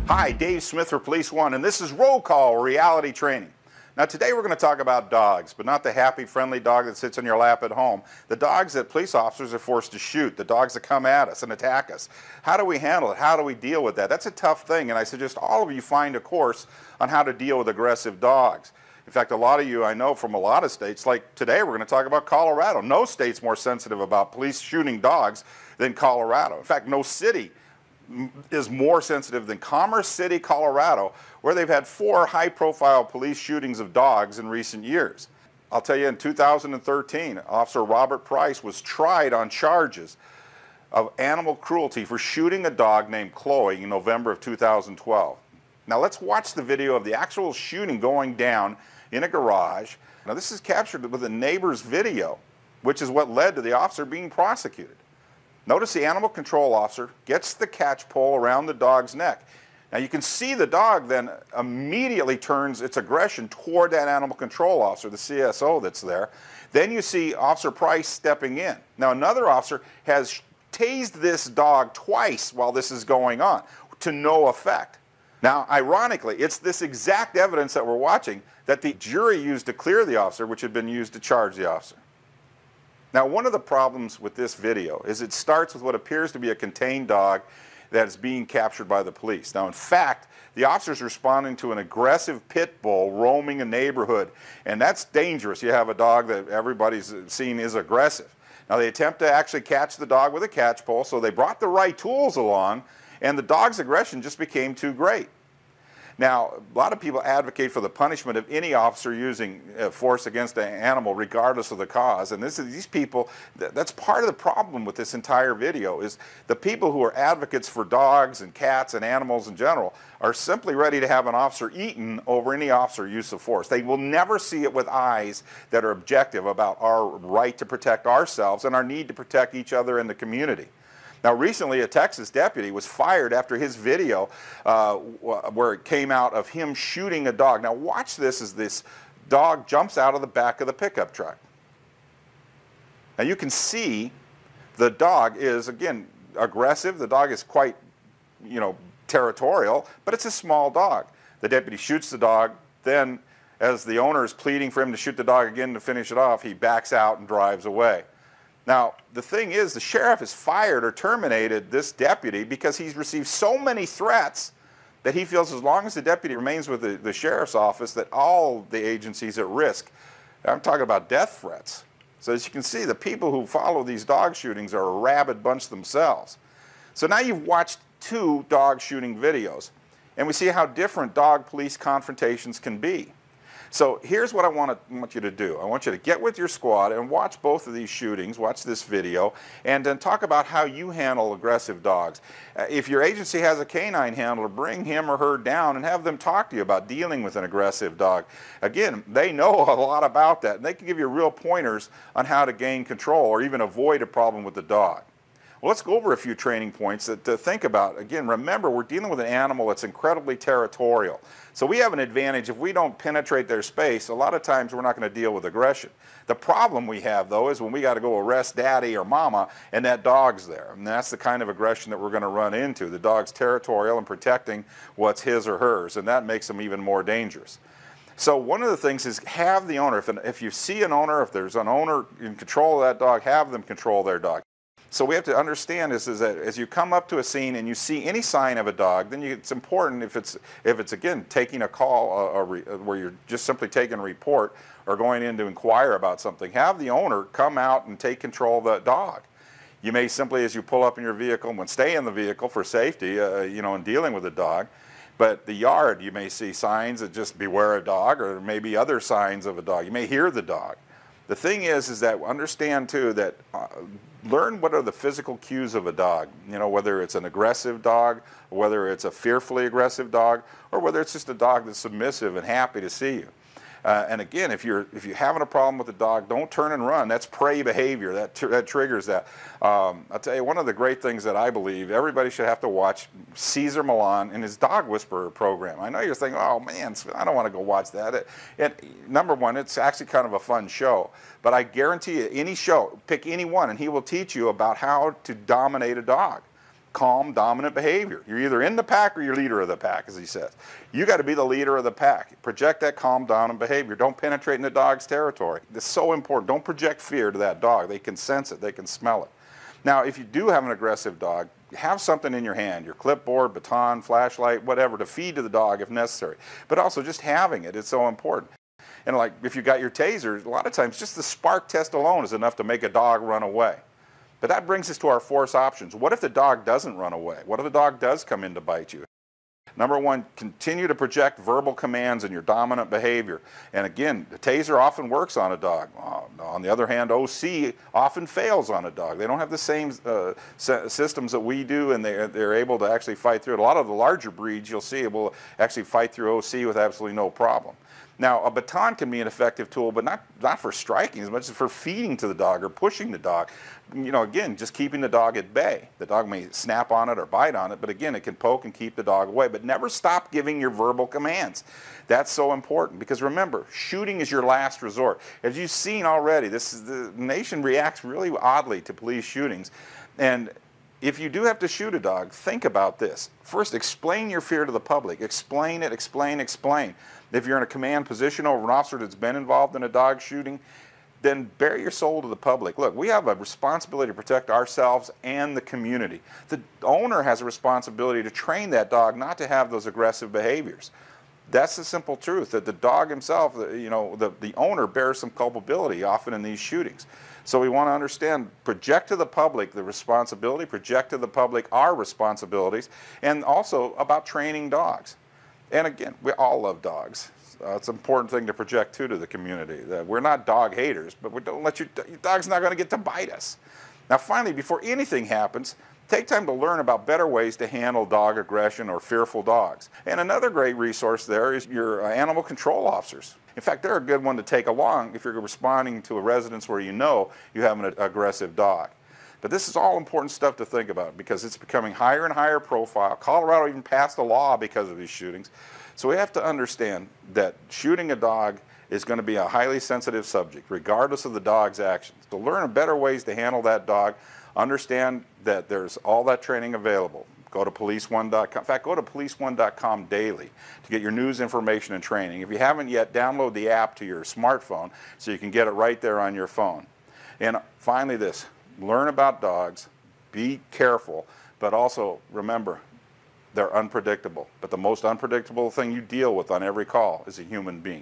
Hi, Dave Smith for Police One, and this is Roll Call Reality Training. Now today we're going to talk about dogs, but not the happy, friendly dog that sits on your lap at home. The dogs that police officers are forced to shoot, the dogs that come at us and attack us. How do we handle it? How do we deal with that? That's a tough thing, and I suggest all of you find a course on how to deal with aggressive dogs. In fact, a lot of you I know from a lot of states, like today we're going to talk about Colorado. No state's more sensitive about police shooting dogs than Colorado. In fact, no city is more sensitive than Commerce City, Colorado, where they've had 4 high-profile police shootings of dogs in recent years. I'll tell you, in 2013, Officer Robert Price was tried on charges of animal cruelty for shooting a dog named Chloe in November of 2012. Now let's watch the video of the actual shooting going down in a garage. Now this is captured with a neighbor's video, which is what led to the officer being prosecuted. Notice the animal control officer gets the catch pole around the dog's neck. Now you can see the dog then immediately turns its aggression toward that animal control officer, the CSO that's there. Then you see Officer Price stepping in. Now another officer has tased this dog twice while this is going on, to no effect. Now ironically, it's this exact evidence that we're watching that the jury used to clear the officer, which had been used to charge the officer. Now, one of the problems with this video is it starts with what appears to be a contained dog that is being captured by the police. Now, in fact, the officer's responding to an aggressive pit bull roaming a neighborhood, and that's dangerous. You have a dog that everybody's seen is aggressive. Now, they attempt to actually catch the dog with a catch pole, so they brought the right tools along, and the dog's aggression just became too great. Now, a lot of people advocate for the punishment of any officer using force against an animal, regardless of the cause. And these people, that's part of the problem with this entire video, is the people who are advocates for dogs and cats and animals in general are simply ready to have an officer eaten over any officer use of force. They will never see it with eyes that are objective about our right to protect ourselves and our need to protect each other in the community. Now recently a Texas deputy was fired after his video where it came out of him shooting a dog. Now watch this as this dog jumps out of the back of the pickup truck. Now you can see the dog is, again, aggressive. The dog is quite, territorial, but it's a small dog. The deputy shoots the dog, then as the owner is pleading for him to shoot the dog again to finish it off, he backs out and drives away. Now, the thing is, the sheriff has fired or terminated this deputy because he's received so many threats that he feels as long as the deputy remains with the sheriff's office that all the agencies at risk. I'm talking about death threats. So as you can see, the people who follow these dog shootings are a rabid bunch themselves. So now you've watched 2 dog shooting videos, and we see how different dog-police confrontations can be. So here's what I want you to do. I want you to get with your squad and watch both of these shootings, watch this video, and then talk about how you handle aggressive dogs. If your agency has a canine handler, bring him or her down and have them talk to you about dealing with an aggressive dog. Again, they know a lot about that, and they can give you real pointers on how to gain control or even avoid a problem with the dog. Well, let's go over a few training points to think about. Again, remember, we're dealing with an animal that's incredibly territorial. So we have an advantage if we don't penetrate their space. A lot of times we're not going to deal with aggression. The problem we have, though, is when we got to go arrest daddy or mama and that dog's there. And that's the kind of aggression that we're going to run into. The dog's territorial and protecting what's his or hers, and that makes them even more dangerous. So one of the things is have the owner, if you see an owner, if there's an owner in control of that dog, have them control their dog. So we have to understand is that as you come up to a scene and you see any sign of a dog, then it's important if it's again taking a call where you're just simply taking a report or going in to inquire about something, have the owner come out and take control of that dog. You may simply, as you pull up in your vehicle, and stay in the vehicle for safety, in dealing with the dog. But the yard, you may see signs that just beware a dog, or maybe other signs of a dog. You may hear the dog. The thing is that understand too that learn what are the physical cues of a dog. Whether it's an aggressive dog, or whether it's a fearfully aggressive dog, or whether it's just a dog that's submissive and happy to see you. And again, if you're having a problem with the dog, don't turn and run. That's prey behavior. That triggers that. I'll tell you, one of the great things that I believe everybody should have to watch Cesar Millan and his Dog Whisperer program. I know you're thinking, oh man, I don't want to go watch that. Number one, it's actually kind of a fun show. But I guarantee you, any show, pick any one, and he will teach you about how to dominate a dog. calm, dominant behavior. You're either in the pack or you're leader of the pack, as he says. You got to be the leader of the pack. Project that calm, dominant behavior. Don't penetrate in the dog's territory. It's so important. Don't project fear to that dog. They can sense it. They can smell it. Now, if you do have an aggressive dog, have something in your hand, your clipboard, baton, flashlight, whatever, to feed to the dog if necessary. But also just having it, it's so important. And like if you got your taser, a lot of times just the spark test alone is enough to make a dog run away. But that brings us to our force options. What if the dog doesn't run away? What if the dog does come in to bite you? Number one, continue to project verbal commands and your dominant behavior. And again, the taser often works on a dog. On the other hand, OC often fails on a dog. They don't have the same systems that we do, and they're able to actually fight through it. A lot of the larger breeds you'll see will actually fight through OC with absolutely no problem. Now, a baton can be an effective tool, but not for striking as much as for feeding to the dog or pushing the dog. You know, again, just keeping the dog at bay. The dog may snap on it or bite on it, but again, it can poke and keep the dog away. But never stop giving your verbal commands. That's so important because remember, shooting is your last resort. As you've seen already, the nation reacts really oddly to police shootings. And if you do have to shoot a dog, think about this. First, explain your fear to the public. Explain it, explain. If you're in a command position over an officer that's been involved in a dog shooting, then bare your soul to the public. Look, we have a responsibility to protect ourselves and the community. The owner has a responsibility to train that dog not to have those aggressive behaviors. That's the simple truth, that the dog himself, you know, the owner bears some culpability often in these shootings. So we want to understand, project to the public the responsibility, project to the public our responsibilities, and also about training dogs. And again, we all love dogs. It's an important thing to project to the community. That we're not dog haters, but we don't let your dog's not going to get to bite us. Now finally, before anything happens, take time to learn about better ways to handle dog aggression or fearful dogs. And another great resource there is your animal control officers. In fact, they're a good one to take along if you're responding to a residence where you know you have an aggressive dog. But this is all important stuff to think about because it's becoming higher and higher profile. Colorado even passed a law because of these shootings. So we have to understand that shooting a dog is going to be a highly sensitive subject, regardless of the dog's actions. To learn better ways to handle that dog, understand that there's all that training available. Go to policeone.com. In fact, go to policeone.com daily to get your news, information, and training. If you haven't yet, download the app to your smartphone so you can get it right there on your phone. And finally this. Learn about dogs, be careful, but also remember, they're unpredictable. But the most unpredictable thing you deal with on every call is a human being.